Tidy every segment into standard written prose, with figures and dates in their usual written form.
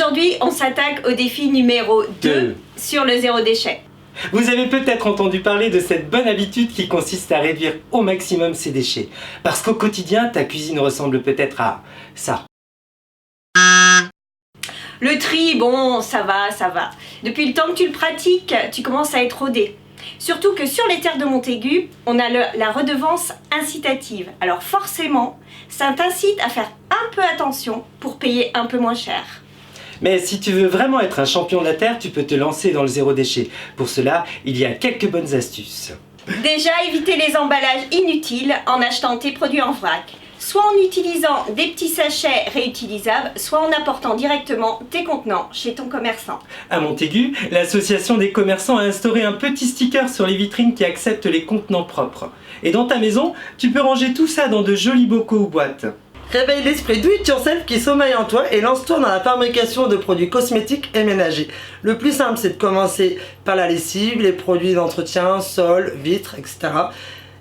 Aujourd'hui, on s'attaque au défi numéro 2 sur le zéro déchet. Vous avez peut-être entendu parler de cette bonne habitude qui consiste à réduire au maximum ses déchets. Parce qu'au quotidien, ta cuisine ressemble peut-être à ça. Le tri, bon, ça va. Depuis le temps que tu le pratiques, tu commences à être rodé. Surtout que sur les terres de Montaigu, on a la redevance incitative. Alors forcément, ça t'incite à faire un peu attention pour payer un peu moins cher. Mais si tu veux vraiment être un champion de la terre, tu peux te lancer dans le zéro déchet. Pour cela, il y a quelques bonnes astuces. Déjà, éviter les emballages inutiles en achetant tes produits en vrac. Soit en utilisant des petits sachets réutilisables, soit en apportant directement tes contenants chez ton commerçant. À Montaigu, l'association des commerçants a instauré un petit sticker sur les vitrines qui accepte les contenants propres. Et dans ta maison, tu peux ranger tout ça dans de jolis bocaux ou boîtes. Réveille l'esprit do it yourself qui sommeille en toi et lance-toi dans la fabrication de produits cosmétiques et ménagers. Le plus simple, c'est de commencer par la lessive, les produits d'entretien, sol, vitres, etc.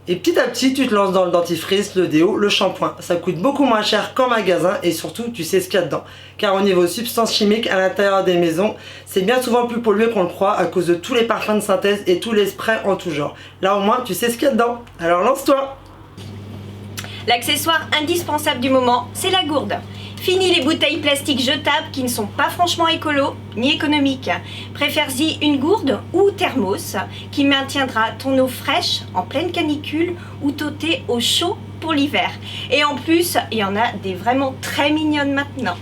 Et petit à petit, tu te lances dans le dentifrice, le déo, le shampoing. Ça coûte beaucoup moins cher qu'en magasin et surtout, tu sais ce qu'il y a dedans. Car au niveau substances chimiques à l'intérieur des maisons, c'est bien souvent plus pollué qu'on le croit à cause de tous les parfums de synthèse et tous les sprays en tout genre. Là au moins, tu sais ce qu'il y a dedans. Alors lance-toi! L'accessoire indispensable du moment, c'est la gourde. Fini les bouteilles plastiques jetables qui ne sont pas franchement écolo ni économiques. Préfère-y une gourde ou thermos qui maintiendra ton eau fraîche en pleine canicule ou ton thé au chaud pour l'hiver. Et en plus, il y en a des vraiment très mignonnes maintenant.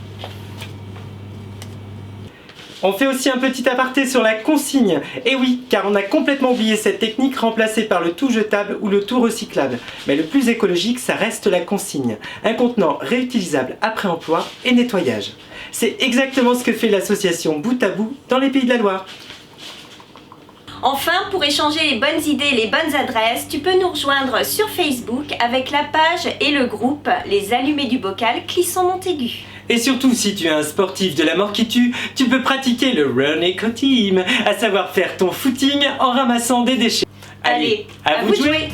On fait aussi un petit aparté sur la consigne. Et oui, car on a complètement oublié cette technique remplacée par le tout jetable ou le tout recyclable. Mais le plus écologique, ça reste la consigne. Un contenant réutilisable après emploi et nettoyage. C'est exactement ce que fait l'association Bout à Bout dans les Pays de la Loire. Enfin, pour échanger les bonnes idées et les bonnes adresses, tu peux nous rejoindre sur Facebook avec la page et le groupe Les Allumés du Bocal Clisson Montaigu. Et surtout, si tu es un sportif de la mort qui tue, tu peux pratiquer le Run Eco Team, à savoir faire ton footing en ramassant des déchets. Allez, à vous de jouer.